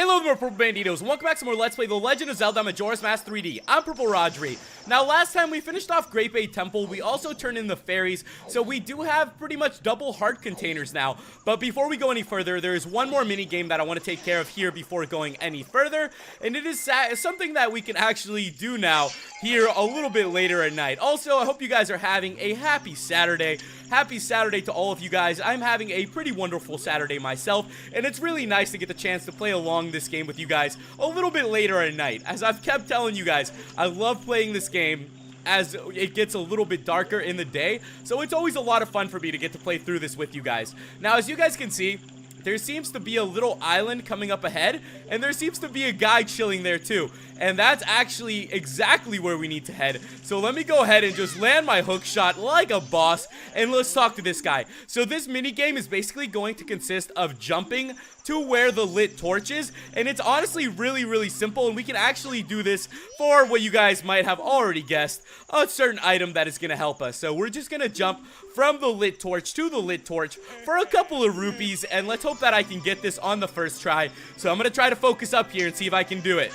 Hello there, Purple Banditos, and welcome back to more Let's Play The Legend of Zelda Majora's Mask 3D. I'm PurpleRodri. Now, last time we finished off Great Bay Temple, we also turned in the fairies, so we do have pretty much double heart containers now. But before we go any further, there is one more mini game that I want to take care of here before going any further, and it is something that we can actually do now here a little bit later at night. Also, I hope you guys are having a happy Saturday. Happy Saturday to all of you guys. I'm having a pretty wonderful Saturday myself, and it's really nice to get the chance to play along this game with you guys a little bit later at night. As I've kept telling you guys, I love playing this game as it gets a little bit darker in the day, so it's always a lot of fun for me to get to play through this with you guys. Now, as you guys can see, there seems to be a little island coming up ahead, and there seems to be a guy chilling there too. And that's actually exactly where we need to head. So let me go ahead and just land my hook shot like a boss, and let's talk to this guy. So this mini game is basically going to consist of jumping to where the lit torch is, and it's honestly really simple, and we can actually do this for what you guys might have already guessed, a certain item that is going to help us. So we're just going to jump from the lit torch to the lit torch for a couple of rupees, and let's hope that I can get this on the first try. So I'm going to try to focus up here and see if I can do it.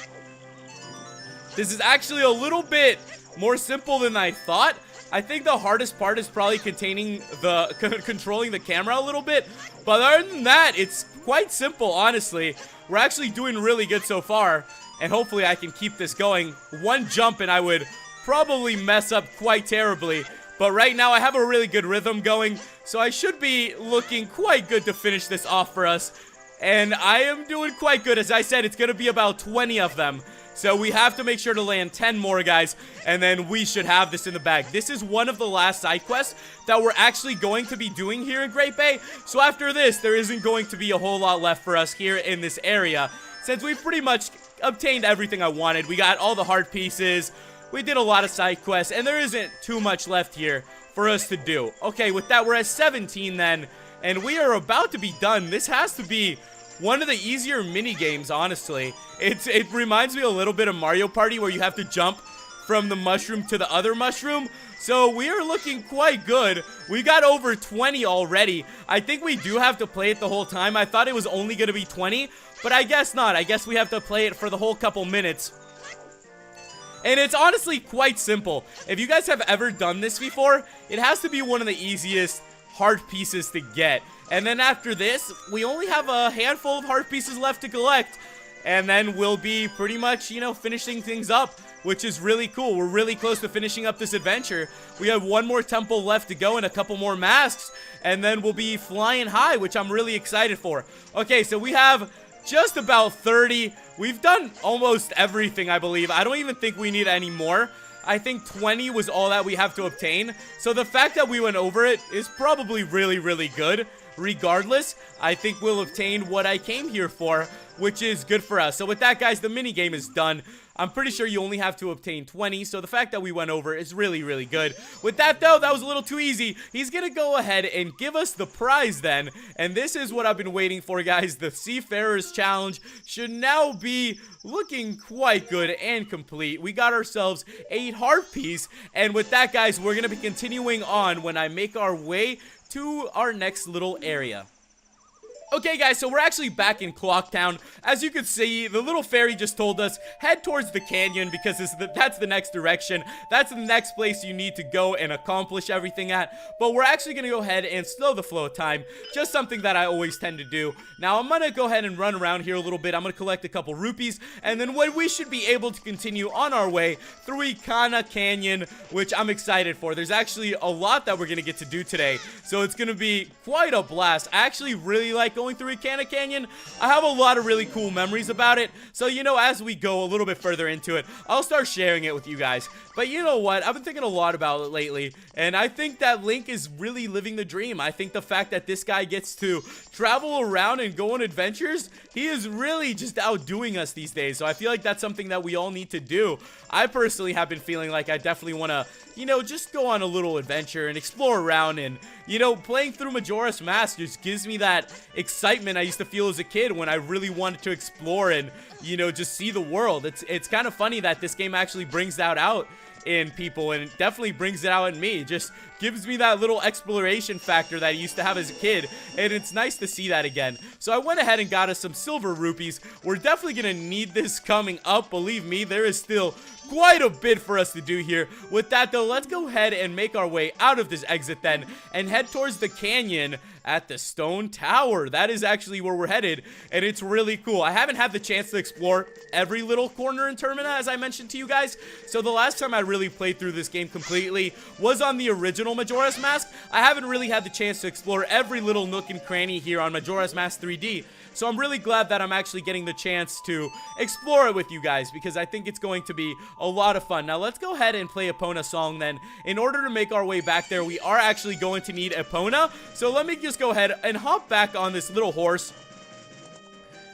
This is actually a little bit more simple than I thought. I think the hardest part is probably controlling the camera a little bit. But other than that, it's quite simple, honestly. We're actually doing really good so far. And hopefully I can keep this going. One jump and I would probably mess up quite terribly. But right now I have a really good rhythm going. So I should be looking quite good to finish this off for us. And I am doing quite good. As I said, it's going to be about 20 of them. So we have to make sure to land 10 more, guys, and then we should have this in the bag. This is one of the last side quests that we're actually going to be doing here in Great Bay. So after this, there isn't going to be a whole lot left for us here in this area, since we've pretty much obtained everything I wanted. We got all the heart pieces, we did a lot of side quests, and there isn't too much left here for us to do. Okay, with that, we're at 17 then, and we are about to be done. This has to be one of the easier mini games, honestly. It reminds me a little bit of Mario Party, where you have to jump from the mushroom to the other mushroom. So we are looking quite good. We got over 20 already. I think we do have to play it the whole time. I thought it was only going to be 20, but I guess not. I guess we have to play it for the whole couple minutes. And it's honestly quite simple. If you guys have ever done this before, it has to be one of the easiest heart pieces to get. And then after this, we only have a handful of heart pieces left to collect. And then we'll be pretty much, you know, finishing things up, which is really cool. We're really close to finishing up this adventure. We have one more temple left to go and a couple more masks. And then we'll be flying high, which I'm really excited for. Okay, so we have just about 30. We've done almost everything, I believe. I don't even think we need any more. I think 20 was all that we have to obtain. So the fact that we went over it is probably really good. Regardless, I think we'll obtain what I came here for, which is good for us. So with that, guys, the mini game is done. I'm pretty sure you only have to obtain 20, so the fact that we went over is really good. With that, though, that was a little too easy. He's gonna go ahead and give us the prize then, and this is what I've been waiting for, guys. The Seafarer's Challenge should now be looking quite good and complete. We got ourselves a heart piece, and with that, guys, we're gonna be continuing on when I make our way to our next little area. Okay, guys, so we're actually back in Clock Town. As you can see, the little fairy just told us, head towards the canyon, because that's the next direction. That's the next place you need to go and accomplish everything at. But we're actually going to go ahead and slow the flow of time. Just something that I always tend to do. Now, I'm going to go ahead and run around here a little bit. I'm going to collect a couple rupees. And then we should be able to continue on our way through Ikana Canyon, which I'm excited for. There's actually a lot that we're going to get to do today. So it's going to be quite a blast. I actually really like going through Ikana Canyon. I have a lot of really cool memories about it, so you know, as we go a little bit further into it, I'll start sharing it with you guys. But you know what, I've been thinking a lot about it lately, and I think that Link is really living the dream. I think the fact that this guy gets to travel around and go on adventures, he is really just outdoing us these days. So I feel like that's something that we all need to do. I personally have been feeling like I definitely want to, you know, just go on a little adventure and explore around. And, you know, playing through Majora's Mask just gives me that excitement I used to feel as a kid when I really wanted to explore and, you know, just see the world. It's kind of funny that this game actually brings that out in people, and it definitely brings it out in me. Just gives me that little exploration factor that I used to have as a kid, and it's nice to see that again. So I went ahead and got us some silver rupees. We're definitely gonna need this coming up. Believe me, there is still quite a bit for us to do here. With that though, let's go ahead and make our way out of this exit then and head towards the canyon at the stone tower. That is actually where we're headed, and it's really cool. I haven't had the chance to explore every little corner in Termina, as I mentioned to you guys. So the last time I really played through this game completely was on the original Majora's Mask. I haven't really had the chance to explore every little nook and cranny here on Majora's Mask 3D. So I'm really glad that I'm actually getting the chance to explore it with you guys, because I think it's going to be a lot of fun. Now let's go ahead and play Epona's song then. In order to make our way back there, we are actually going to need Epona. So let me just go ahead and hop back on this little horse,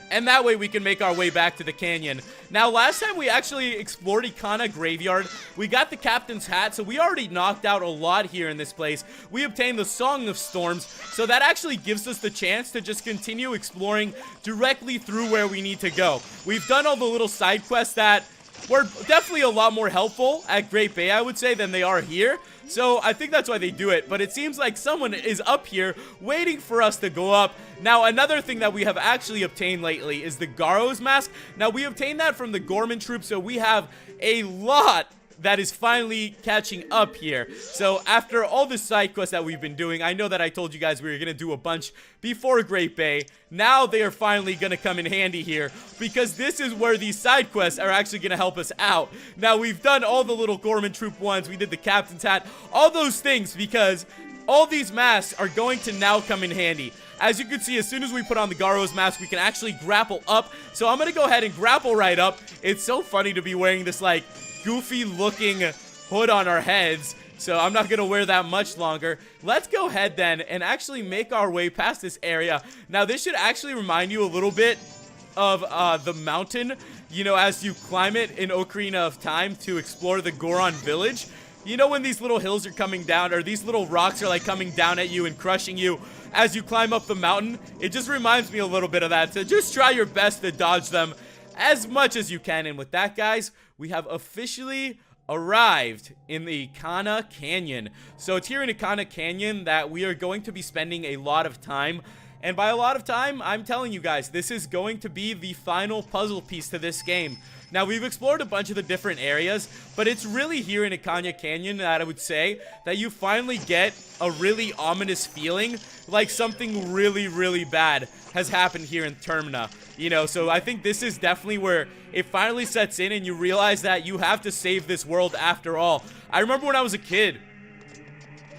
and that way we can make our way back to the canyon. Now, last time we actually explored Ikana Graveyard, we got the captain's hat, so we already knocked out a lot here in this place. We obtained the Song of Storms, so that actually gives us the chance to just continue exploring directly through where we need to go. We've done all the little side quests that were definitely a lot more helpful at Great Bay, I would say, than they are here. So I think that's why they do it, but it seems like someone is up here waiting for us to go up. Now, another thing that we have actually obtained lately is the Garo's Mask. Now, we obtained that from the Gorman troop, so we have a lot that is finally catching up here. So after all the side quests that we've been doing, I know that I told you guys we were gonna do a bunch before Great Bay. Now they are finally gonna come in handy here, because this is where these side quests are actually gonna help us out. Now, we've done all the little Gorman troop ones, we did the captain's hat, all those things, because all these masks are going to now come in handy. As you can see, as soon as we put on the Garo's Mask, we can actually grapple up. So I'm gonna go ahead and grapple right up. It's so funny to be wearing this like goofy looking hood on our heads, so I'm not gonna wear that much longer. Let's go ahead then and actually make our way past this area. Now, this should actually remind you a little bit of the mountain, you know, as you climb it in Ocarina of Time to explore the Goron village. You know, when these little hills are coming down, or these little rocks are like coming down at you and crushing you as you climb up the mountain? It just reminds me a little bit of that, so just try your best to dodge them as much as you can. And with that, guys, we have officially arrived in the Ikana Canyon. So it's here in Ikana Canyon that we are going to be spending a lot of time. And by a lot of time, I'm telling you guys, this is going to be the final puzzle piece to this game. Now, we've explored a bunch of the different areas, but it's really here in Ikana Canyon that I would say that you finally get a really ominous feeling, like something really, really bad has happened here in Termina. You know, so I think this is definitely where it finally sets in and you realize that you have to save this world after all. I remember when I was a kid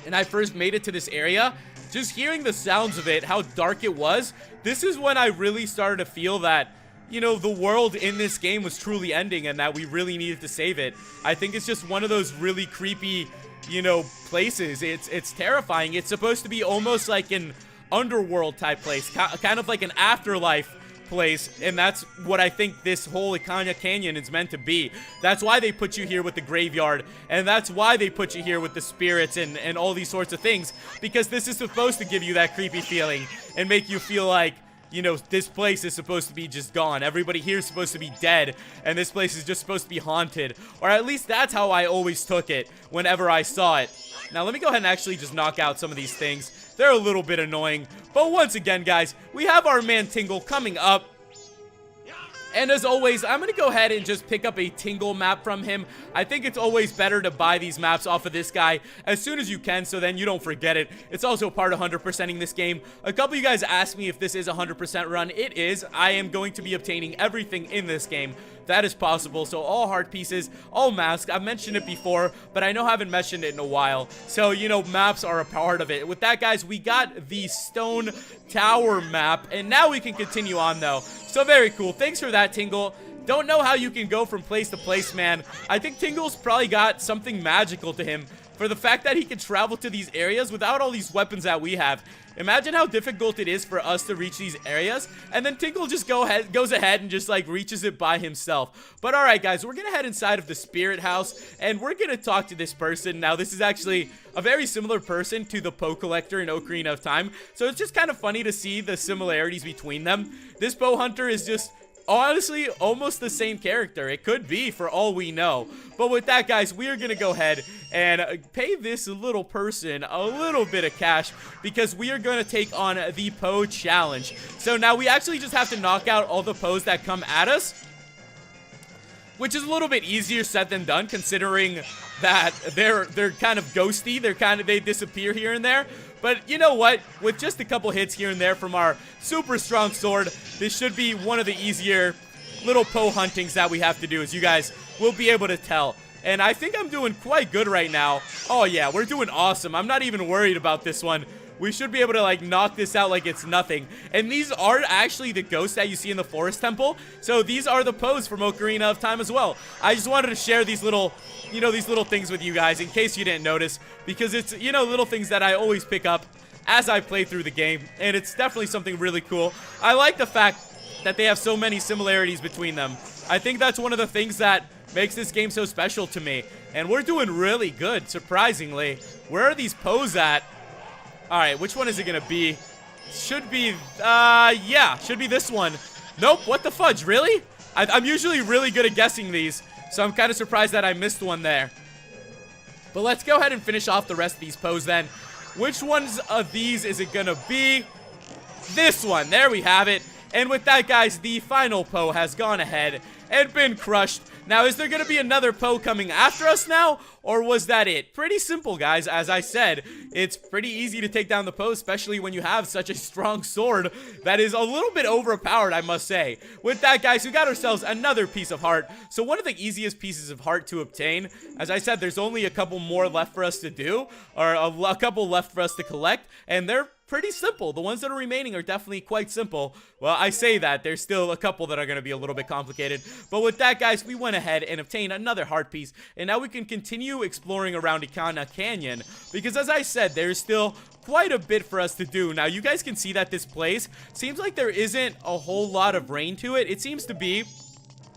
and I first made it to this area, just hearing the sounds of it, how dark it was, this is when I really started to feel that, you know, the world in this game was truly ending and that we really needed to save it. I think it's just one of those really creepy, you know, places. It's terrifying. It's supposed to be almost like an underworld type place, kind of like an afterlife place, and that's what I think this whole Ikana Canyon is meant to be. That's why they put you here with the graveyard, and that's why they put you here with the spirits and all these sorts of things, because this is supposed to give you that creepy feeling and make you feel like, you know, this place is supposed to be just gone. Everybody here is supposed to be dead, and this place is just supposed to be haunted. Or at least that's how I always took it whenever I saw it. Now, let me go ahead and actually just knock out some of these things. They're a little bit annoying. But once again, guys, we have our man Tingle coming up. And as always, I'm going to go ahead and just pick up a Tingle map from him. I think it's always better to buy these maps off of this guy as soon as you can, so then you don't forget it. It's also part of 100%ing this game. A couple of you guys asked me if this is a 100% run. It is. I am going to be obtaining everything in this game that is possible. So all heart pieces, all masks. I've mentioned it before, but I know I haven't mentioned it in a while. So, you know, maps are a part of it. With that, guys, we got the Stone Tower map, and now we can continue on, though. So very cool. Thanks for that, Tingle. Don't know how you can go from place to place, man. I think Tingle's probably got something magical to him for the fact that he can travel to these areas without all these weapons that we have. Imagine how difficult it is for us to reach these areas, and then Tingle just goes ahead and just like reaches it by himself. But alright, guys, we're gonna head inside of the spirit house, and we're gonna talk to this person. Now, this is actually a very similar person to the Poe Collector in Ocarina of Time, so it's just kind of funny to see the similarities between them. This bow hunter is just honestly almost the same character. It could be, for all we know. But with that, guys, we are gonna go ahead and pay this little person a little bit of cash, because we are gonna take on the Poe challenge. So now we actually just have to knock out all the Poes that come at us, which is a little bit easier said than done, considering that they're kind of ghosty. They disappear here and there. But you know what? With just a couple hits here and there from our super strong sword, this should be one of the easier little Poe huntings that we have to do, as you guys will be able to tell. And I think I'm doing quite good right now. Oh yeah, we're doing awesome. I'm not even worried about this one. We should be able to, like, knock this out like it's nothing. And these are actually the ghosts that you see in the Forest Temple. So these are the Poes from Ocarina of Time as well. I just wanted to share these little, these little things with you guys in case you didn't notice. Because it's, little things that I always pick up as I play through the game. And it's definitely something really cool. I like the fact that they have so many similarities between them. I think that's one of the things that makes this game so special to me. And we're doing really good, surprisingly. Where are these Poes at? Alright, which one is it gonna be? Should be, yeah, should be this one. Nope, what the fudge, really? I'm usually really good at guessing these, so I'm kind of surprised that I missed one there. But let's go ahead and finish off the rest of these Poes then. Which ones of these is it gonna be? This one, there we have it. And with that, guys, the final Poe has gone ahead and been crushed. Now, is there going to be another Poe coming after us now, or was that it? Pretty simple, guys. As I said, it's pretty easy to take down the Poe, especially when you have such a strong sword that is a little bit overpowered, I must say. With that, guys, we got ourselves another piece of heart. So one of the easiest pieces of heart to obtain. As I said, there's only a couple more left for us to do, or a couple left for us to collect, and they're pretty simple. The ones that are remaining are definitely quite simple. Well, I say that. There's still a couple that are going to be a little bit complicated. But with that, guys, we went ahead and obtained another heart piece. And now we can continue exploring around Ikana Canyon. Because as I said, there's still quite a bit for us to do. Now, you guys can see that this place seems like there isn't a whole lot of rain to it. It seems to be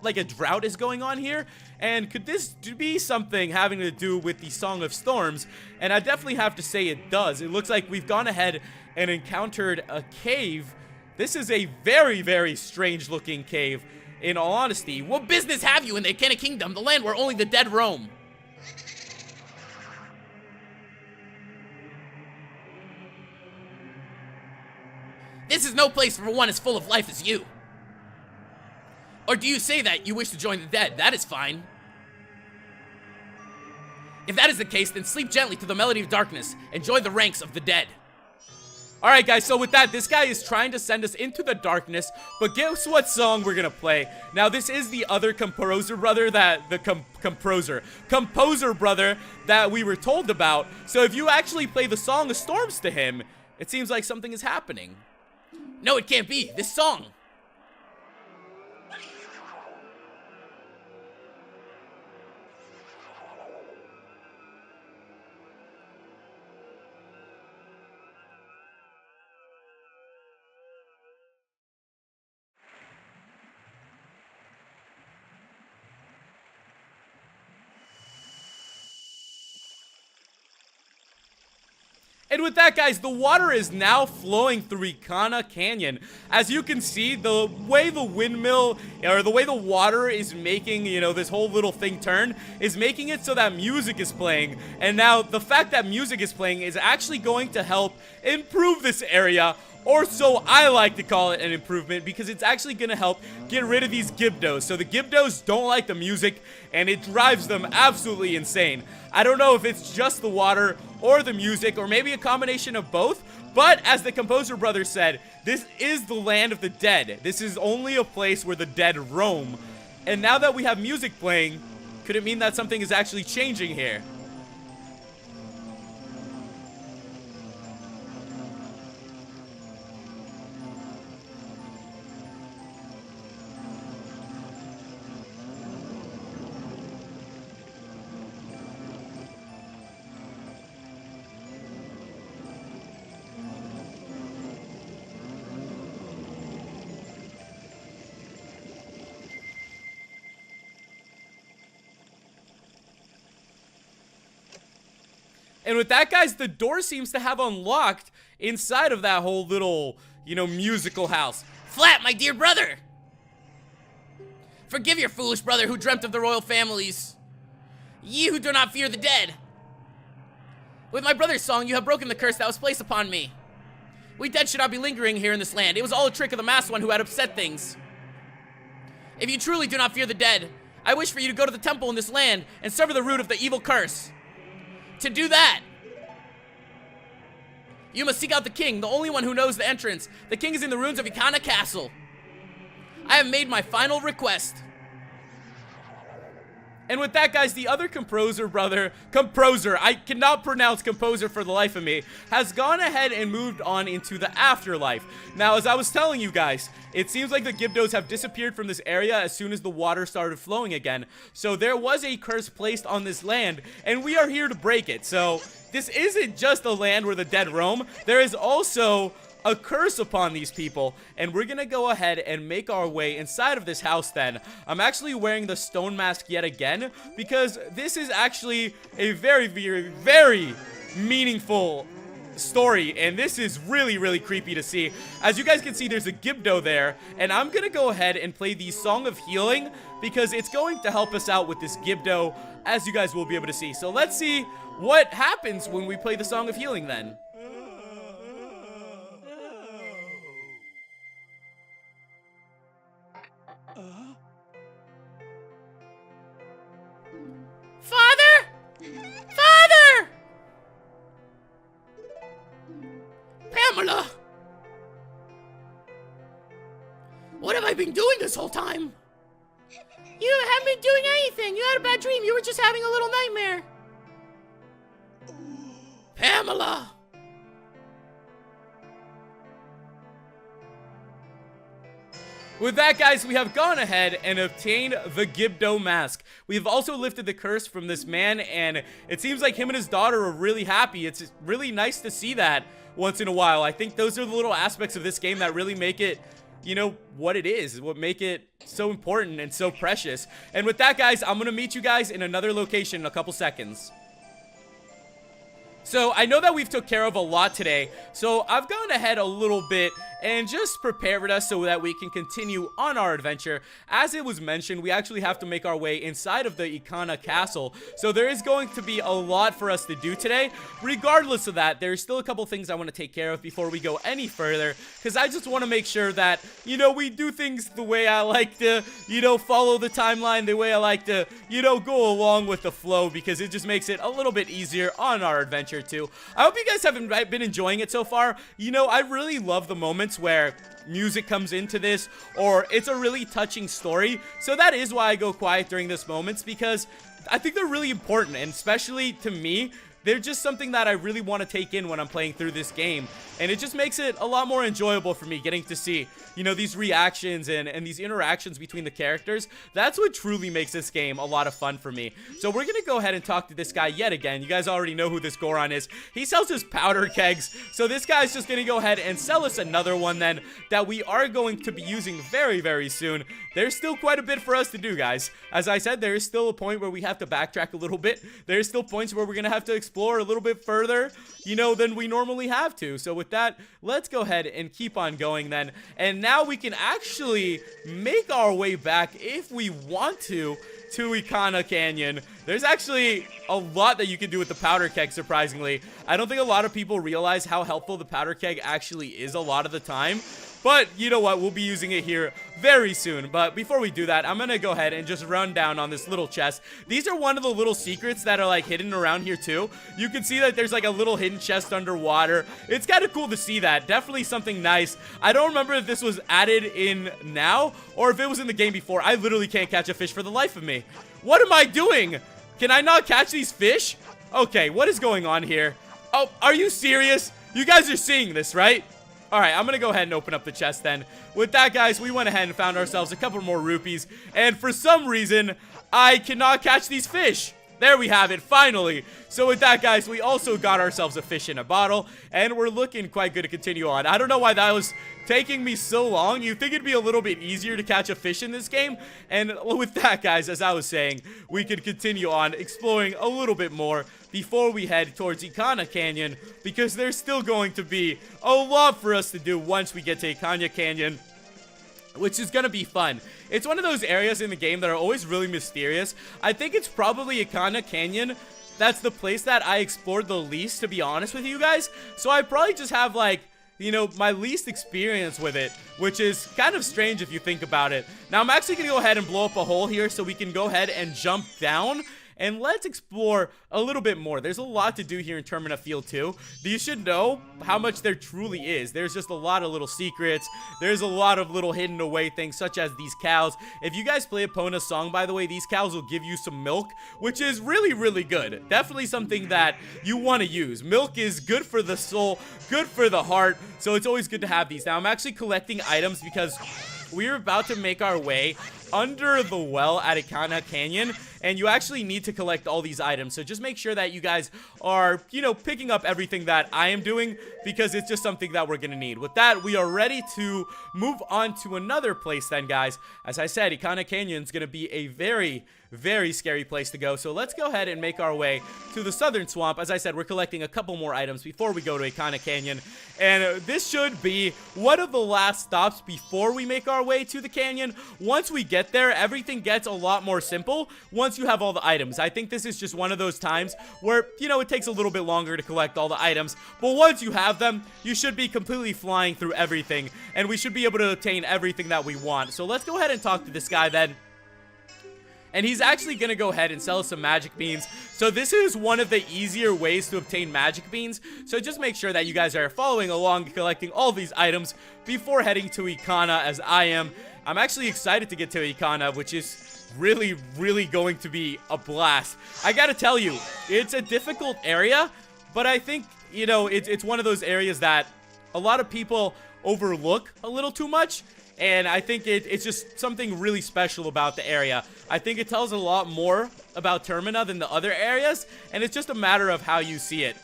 like a drought is going on here. And could this be something having to do with the Song of Storms? And I definitely have to say it does. It looks like we've gone ahead and encountered a cave. This is a very, very strange looking cave, in all honesty. What business have you in the Ikana Kingdom, the land where only the dead roam? This is no place for one as full of life as you. Or do you say that you wish to join the dead? That is fine. If that is the case, then sleep gently to the melody of darkness and join the ranks of the dead. Alright, guys, so with that, this guy is trying to send us into the darkness, but guess what song we're gonna play? Now, this is the other composer brother composer brother that we were told about. So if you actually play the Song of Storms to him, it seems like something is happening. No, it can't be. This song. And with that, guys, the water is now flowing through Ikana Canyon. As you can see, the way the windmill, or the way the water is making, this whole little thing turn, is making it so that music is playing. And now, the fact that music is playing is actually going to help improve this area, or so I like to call it an improvement, because it's actually going to help get rid of these Gibdos. So the Gibdos don't like the music, and it drives them absolutely insane. I don't know if it's just the water or the music, or maybe a combination of both, but as the composer brother said, this is the land of the dead. This is only a place where the dead roam. And now that we have music playing, could it mean that something is actually changing here? And with that, guys, the door seems to have unlocked inside of that whole little, musical house. Flat, my dear brother! Forgive your foolish brother who dreamt of the royal families. Ye who do not fear the dead. With my brother's song, you have broken the curse that was placed upon me. We dead should not be lingering here in this land. It was all a trick of the masked one who had upset things. If you truly do not fear the dead, I wish for you to go to the temple in this land and sever the root of the evil curse. To do that, you must seek out the king, the only one who knows the entrance. The king is in the ruins of Ikana Castle. I have made my final request. And with that, guys, the other composer, I cannot pronounce composer for the life of me, has gone ahead and moved on into the afterlife. Now, as I was telling you guys, it seems like the Gibdos have disappeared from this area as soon as the water started flowing again. So there was a curse placed on this land, and we are here to break it. So this isn't just a land where the dead roam. There is also a curse upon these people, and we're gonna go ahead and make our way inside of this house then. I'm actually wearing the stone mask yet again because this is actually a very, very, very meaningful story, and this is really, really creepy to see. As you guys can see, there's a Gibdo there, and I'm gonna go ahead and play the Song of Healing because it's going to help us out with this Gibdo, as you guys will be able to see. So let's see what happens when we play the Song of Healing then. Father! Pamela! What have I been doing this whole time? You haven't been doing anything. You had a bad dream. You were just having a little nightmare. Pamela! With that, guys, we have gone ahead and obtained the Gibdo mask. We've also lifted the curse from this man, and it seems like him and his daughter are really happy. It's really nice to see that once in a while. I think those are the little aspects of this game that really make it, you know, what it is, what make it so important and so precious. And with that, guys, I'm gonna meet you guys in another location in a couple seconds. So I know that we've took care of a lot today, so I've gone ahead a little bit and just prepared us so that we can continue on our adventure. As it was mentioned, we actually have to make our way inside of the Ikana Castle, so there is going to be a lot for us to do today. Regardless of that, there's still a couple things I want to take care of before we go any further, because I just want to make sure that, you know, we do things the way I like to, you know, follow the timeline, the way I like to, you know, go along with the flow, because it just makes it a little bit easier on our adventure too. I hope you guys have been enjoying it so far. You know, I really love the moments where music comes into this, or it's a really touching story. So that is why I go quiet during these moments, because I think they're really important, and especially to me, they're just something that I really want to take in when I'm playing through this game. And it just makes it a lot more enjoyable for me getting to see, you know, these reactions and these interactions between the characters. That's what truly makes this game a lot of fun for me. So we're going to go ahead and talk to this guy yet again. You guys already know who this Goron is. He sells his powder kegs. So this guy's just going to go ahead and sell us another one then that we are going to be using very, very soon. There's still quite a bit for us to do, guys. As I said, there is still a point where we have to backtrack a little bit. There's still points where we're going to have to explore a little bit further, you know, than we normally have to. So with that, let's go ahead and keep on going then. And now we can actually make our way back, if we want to Ikana Canyon. There's actually a lot that you can do with the powder keg, surprisingly. I don't think a lot of people realize how helpful the powder keg actually is a lot of the time. But you know what, we'll be using it here very soon. But before we do that, I'm gonna go ahead and just run down on this little chest. These are one of the little secrets that are like hidden around here too. You can see that there's like a little hidden chest underwater. It's kind of cool to see that. Definitely something nice. I don't remember if this was added in now or if it was in the game before. I literally can't catch a fish for the life of me. What am I doing? Can I not catch these fish? Okay, what is going on here? Oh, are you serious? You guys are seeing this, right? Alright, I'm gonna go ahead and open up the chest then. With that, guys, we went ahead and found ourselves a couple more rupees. And for some reason, I cannot catch these fish. There we have it, finally. So with that, guys, we also got ourselves a fish in a bottle. And we're looking quite good to continue on. I don't know why that was taking me so long. You'd think it'd be a little bit easier to catch a fish in this game. And with that, guys, as I was saying, we could continue on exploring a little bit more before we head towards Ikana Canyon, because there's still going to be a lot for us to do once we get to Ikana Canyon. which is gonna be fun. It's one of those areas in the game that are always really mysterious. I think it's probably Ikana Canyon. That's the place that I explored the least, to be honest with you guys. So I probably just have, like, you know, my least experience with it, which is kind of strange if you think about it. Now, I'm actually going to go ahead and blow up a hole here so we can go ahead and jump down. And let's explore a little bit more. There's a lot to do here in Termina Field 2. You should know how much there truly is. There's just a lot of little secrets. There's a lot of little hidden away things, such as these cows. If you guys play Epona's song, by the way, these cows will give you some milk, which is really, really good. Definitely something that you want to use. Milk is good for the soul, good for the heart, so it's always good to have these. Now, I'm actually collecting items because we're about to make our way under the well at Ikana Canyon, and you actually need to collect all these items. So just make sure that you guys are, you know, picking up everything that I am doing, because it's just something that we're gonna need. With that, we are ready to move on to another place then, guys. As I said, Ikana Canyon is gonna be a very, very scary place to go. So let's go ahead and make our way to the southern swamp. As I said, we're collecting a couple more items before we go to Ikana Canyon, and this should be one of the last stops before we make our way to the canyon. Once we get there, everything gets a lot more simple once you have all the items. I think this is just one of those times where, you know, it takes a little bit longer to collect all the items, but once you have them, you should be completely flying through everything, and we should be able to obtain everything that we want. So let's go ahead and talk to this guy then. And he's actually going to go ahead and sell us some magic beans. So this is one of the easier ways to obtain magic beans. So just make sure that you guys are following along, collecting all these items before heading to Ikana, as I am. I'm actually excited to get to Ikana, which is really, really going to be a blast. I got to tell you, it's a difficult area, but I think, you know, it's one of those areas that a lot of people overlook a little too much. And I think it's just something really special about the area. I think it tells a lot more about Termina than the other areas, and it's just a matter of how you see it.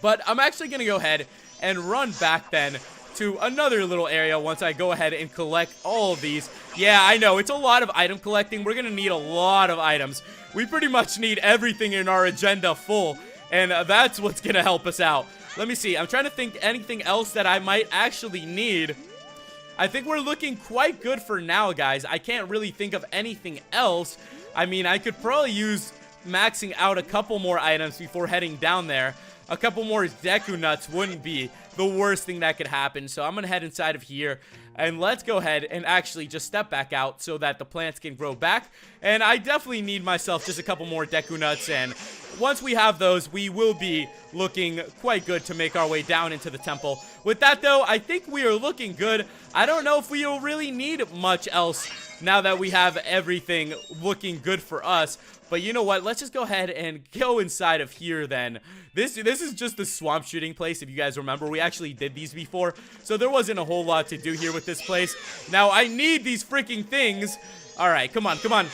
But I'm actually going to go ahead and run back then to another little area once I go ahead and collect all of these. Yeah, I know, it's a lot of item collecting. We're going to need a lot of items. We pretty much need everything in our agenda full, and that's what's going to help us out. Let me see. I'm trying to think anything else that I might actually need. I think we're looking quite good for now, guys. I can't really think of anything else. I mean, I could probably use maxing out a couple more items before heading down there. A couple more Deku Nuts wouldn't be the worst thing that could happen. So I'm going to head inside of here, and let's go ahead and actually just step back out so that the plants can grow back. And I definitely need myself just a couple more Deku Nuts, and once we have those, we will be looking quite good to make our way down into the temple. With that, though, I think we are looking good. I don't know if we will really need much else now that we have everything looking good for us. But you know what? Let's just go ahead and go inside of here then. This is just the swamp shooting place. If you guys remember, we actually did these before, so there wasn't a whole lot to do here with this place. Now, I need these freaking things. All right, come on, come on.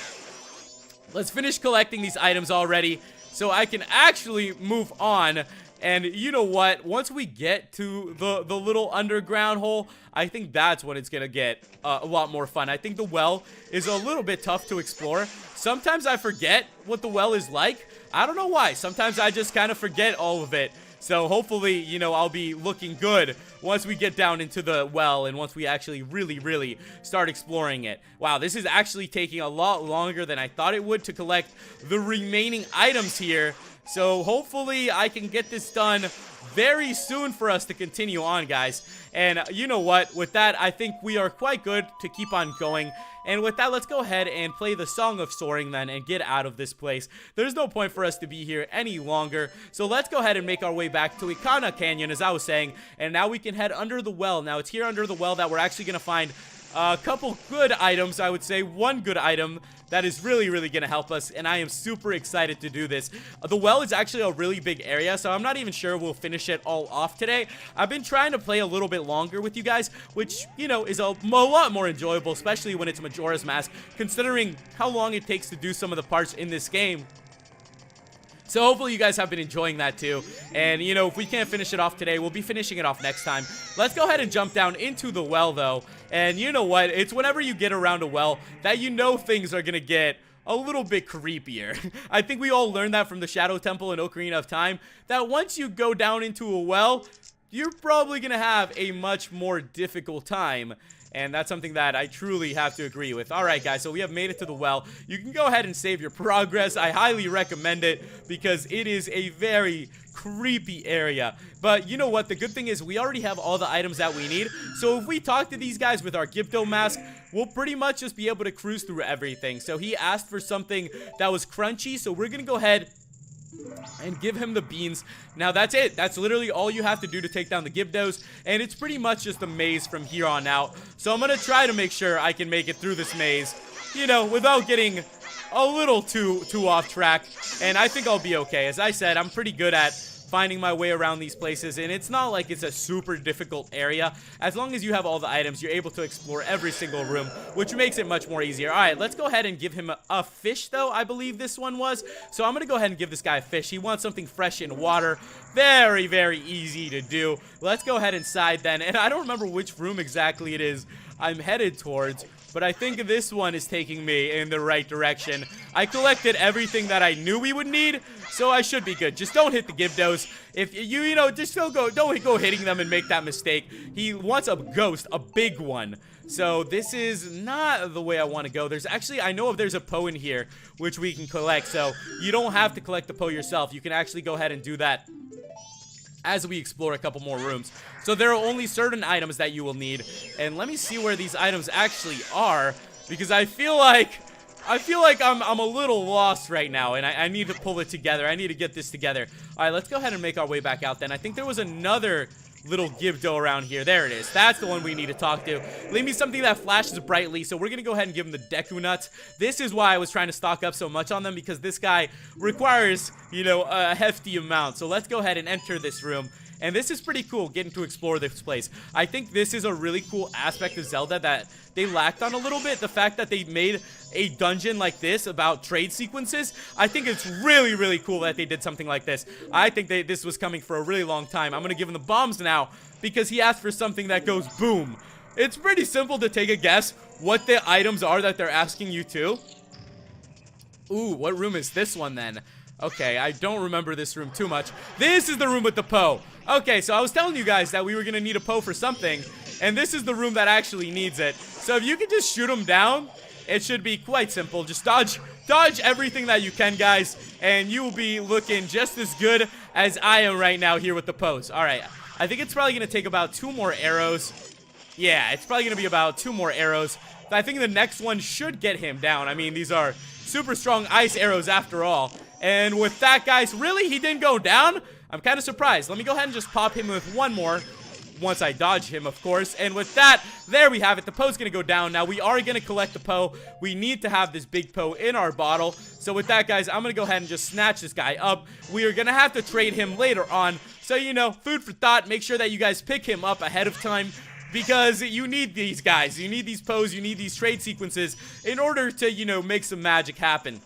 Let's finish collecting these items already so I can actually move on. And you know what? Once we get to the little underground hole, I think that's when it's going to get a lot more fun. I think the well is a little bit tough to explore. Sometimes I forget what the well is like. I don't know why. Sometimes I just kind of forget all of it. So hopefully, you know, I'll be looking good once we get down into the well and once we actually really start exploring it. Wow, this is actually taking a lot longer than I thought it would to collect the remaining items here. So hopefully I can get this done very soon for us to continue on, guys. And you know what? With that, I think we are quite good to keep on going. And with that, let's go ahead and play the Song of Soaring then and get out of this place. There's no point for us to be here any longer. So let's go ahead and make our way back to Ikana Canyon, as I was saying. And now we can head under the well. Now, it's here under the well that we're actually going to find a couple good items, I would say. One good item that is really going to help us, and I am super excited to do this. The well is actually a really big area, so I'm not even sure we'll finish it all off today. I've been trying to play a little bit longer with you guys, which, you know, is a lot more enjoyable, especially when it's Majora's Mask, considering how long it takes to do some of the parts in this game. So hopefully you guys have been enjoying that too. And, you know, if we can't finish it off today, we'll be finishing it off next time. Let's go ahead and jump down into the well, though. And you know what? It's whenever you get around a well that you know things are going to get a little bit creepier. I think we all learned that from the Shadow Temple in Ocarina of Time, that once you go down into a well, you're probably going to have a much more difficult time. And that's something that I truly have to agree with. Alright guys, so we have made it to the well. You can go ahead and save your progress. I highly recommend it because it is a very creepy area. But you know what? The good thing is we already have all the items that we need. So if we talk to these guys with our Gypto mask, we'll pretty much just be able to cruise through everything. So he asked for something that was crunchy. So we're going to go ahead and give him the beans. Now that's it. That's literally all you have to do to take down the Gyptos, and it's pretty much just a maze from here on out. So I'm gonna try to make sure I can make it through this maze, you know, without getting a little too off track, and I think I'll be okay. As I said, I'm pretty good at finding my way around these places, and it's not like it's a super difficult area. As long as you have all the items, you're able to explore every single room, which makes it much more easier. Alright, let's go ahead and give him a fish, though, I believe this one was. So I'm gonna go ahead and give this guy a fish. He wants something fresh in water. Very, very easy to do. Let's go ahead inside then, and I don't remember which room exactly it is I'm headed towards, but I think this one is taking me in the right direction. I collected everything that I knew we would need, so I should be good. Just don't hit the Gyptos. If you know, just don't go hitting them and make that mistake. He wants a ghost, a big one. So this is not the way I want to go. There's actually, I know if there's a Poe in here, which we can collect. So you don't have to collect the Poe yourself. You can actually go ahead and do that as we explore a couple more rooms. So there are only certain items that you will need, and let me see where these items actually are, because I feel like I'm a little lost right now, and I need to pull it together. I need to get this together. Alright, let's go ahead and make our way back out then. I think there was another little Gypto around here. There it is. That's the one we need to talk to. Leave me something that flashes brightly, so we're gonna go ahead and give him the Deku Nuts. This is why I was trying to stock up so much on them, because this guy requires, you know, a hefty amount. So let's go ahead and enter this room. And this is pretty cool, getting to explore this place. I think this is a really cool aspect of Zelda that they lacked on a little bit. The fact that they made a dungeon like this about trade sequences. I think it's really, really cool that they did something like this. I think this was coming for a really long time. I'm going to give him the bombs now because he asked for something that goes boom. It's pretty simple to take a guess what the items are that they're asking you to. Ooh, what room is this one then? Okay, I don't remember this room too much. This is the room with the Poe. Okay, so I was telling you guys that we were going to need a Poe for something, and this is the room that actually needs it. So if you can just shoot him down, it should be quite simple. Just dodge everything that you can, guys, and you will be looking just as good as I am right now here with the Poes. All right, I think it's probably going to take about 2 more arrows. Yeah, it's probably going to be about 2 more arrows. I think the next one should get him down. I mean, these are super strong ice arrows after all. And with that, guys, really, he didn't go down? I'm kind of surprised. Let me go ahead and just pop him with one more. Once I dodge him, of course. And with that, there we have it. The Poe's going to go down. Now, we are going to collect the Poe. We need to have this big Poe in our bottle. So with that, guys, I'm going to go ahead and just snatch this guy up. We are going to have to trade him later on. So, you know, food for thought. Make sure that you guys pick him up ahead of time, because you need these guys. You need these Poes. You need these trade sequences in order to, you know, make some magic happen.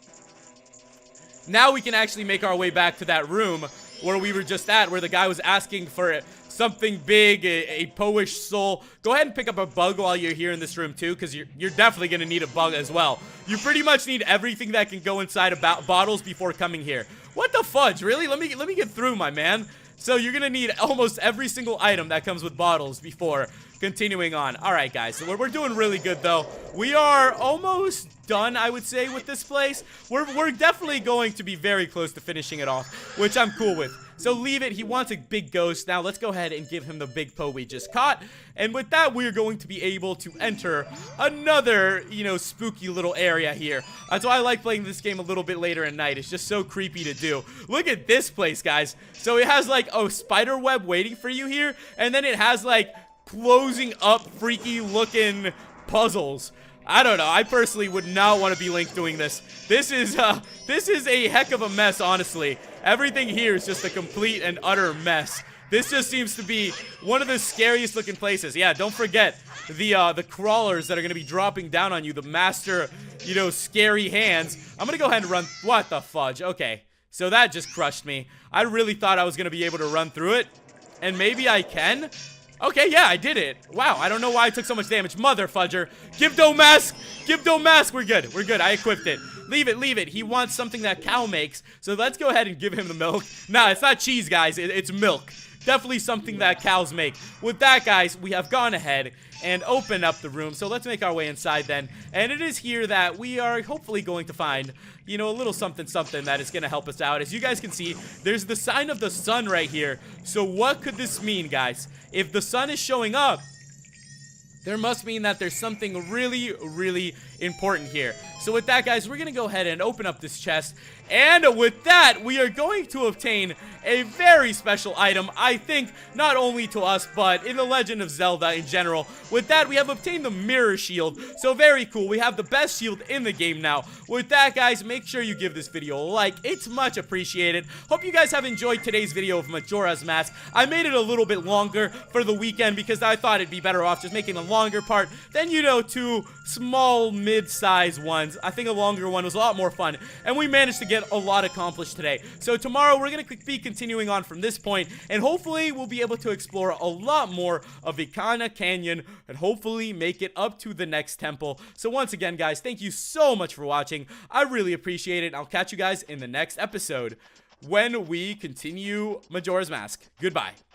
Now we can actually make our way back to that room where we were just at, where the guy was asking for something big, a Poish soul. Go ahead and pick up a bug while you're here in this room too, because you're definitely going to need a bug as well. You pretty much need everything that can go inside of bottles before coming here. What the fudge? Really? Let me get through, my man. So you're going to need almost every single item that comes with bottles before continuing on. Alright, guys, so we're doing really good, though. We are almost done, I would say, with this place. We're definitely going to be very close to finishing it off, which I'm cool with. So leave it. He wants a big ghost. Now let's go ahead and give him the big Poe we just caught. And with that, we're going to be able to enter another, you know, spooky little area here. That's why I like playing this game a little bit later at night. It's just so creepy to do. Look at this place, guys. So it has like a spider web waiting for you here, and then it has like closing up freaky looking puzzles. I don't know. I personally would not want to be Link doing this. This is a heck of a mess, honestly. Everything here is just a complete and utter mess. This just seems to be one of the scariest looking places. Yeah, don't forget the crawlers that are going to be dropping down on you. The master, you know, scary hands. I'm going to go ahead and run. What the fudge? Okay, so that just crushed me. I really thought I was going to be able to run through it. And maybe I can. Okay, yeah, I did it. Wow, I don't know why I took so much damage. Mother fudger. Gypto mask. Gypto mask. We're good. We're good. I equipped it. Leave it. Leave it. He wants something that cow makes. So let's go ahead and give him the milk. Nah, it's not cheese, guys. It's milk. Definitely something that cows make. With that, guys, we have gone ahead and open up the room. So let's make our way inside then. And it is here that we are hopefully going to find, you know, a little something that is going to help us out. As you guys can see, there's the sign of the sun right here. So what could this mean, guys? If the sun is showing up, there must mean that there's something really, really important here. So with that, guys, we're going to go ahead and open up this chest. And with that, we are going to obtain a very special item, I think, not only to us, but in the Legend of Zelda in general. With that, we have obtained the Mirror Shield. So very cool. We have the best shield in the game now. With that, guys, make sure you give this video a like. It's much appreciated. Hope you guys have enjoyed today's video of Majora's Mask. I made it a little bit longer for the weekend because I thought it'd be better off just making a longer part than, you know, 2 small, mid-size ones. I think a longer one was a lot more fun, and we managed to get a lot accomplished today. So tomorrow we're going to be continuing on from this point, and hopefully we'll be able to explore a lot more of Ikana Canyon and hopefully make it up to the next temple. So once again, guys, thank you so much for watching. I really appreciate it. I'll catch you guys in the next episode when we continue Majora's Mask. Goodbye.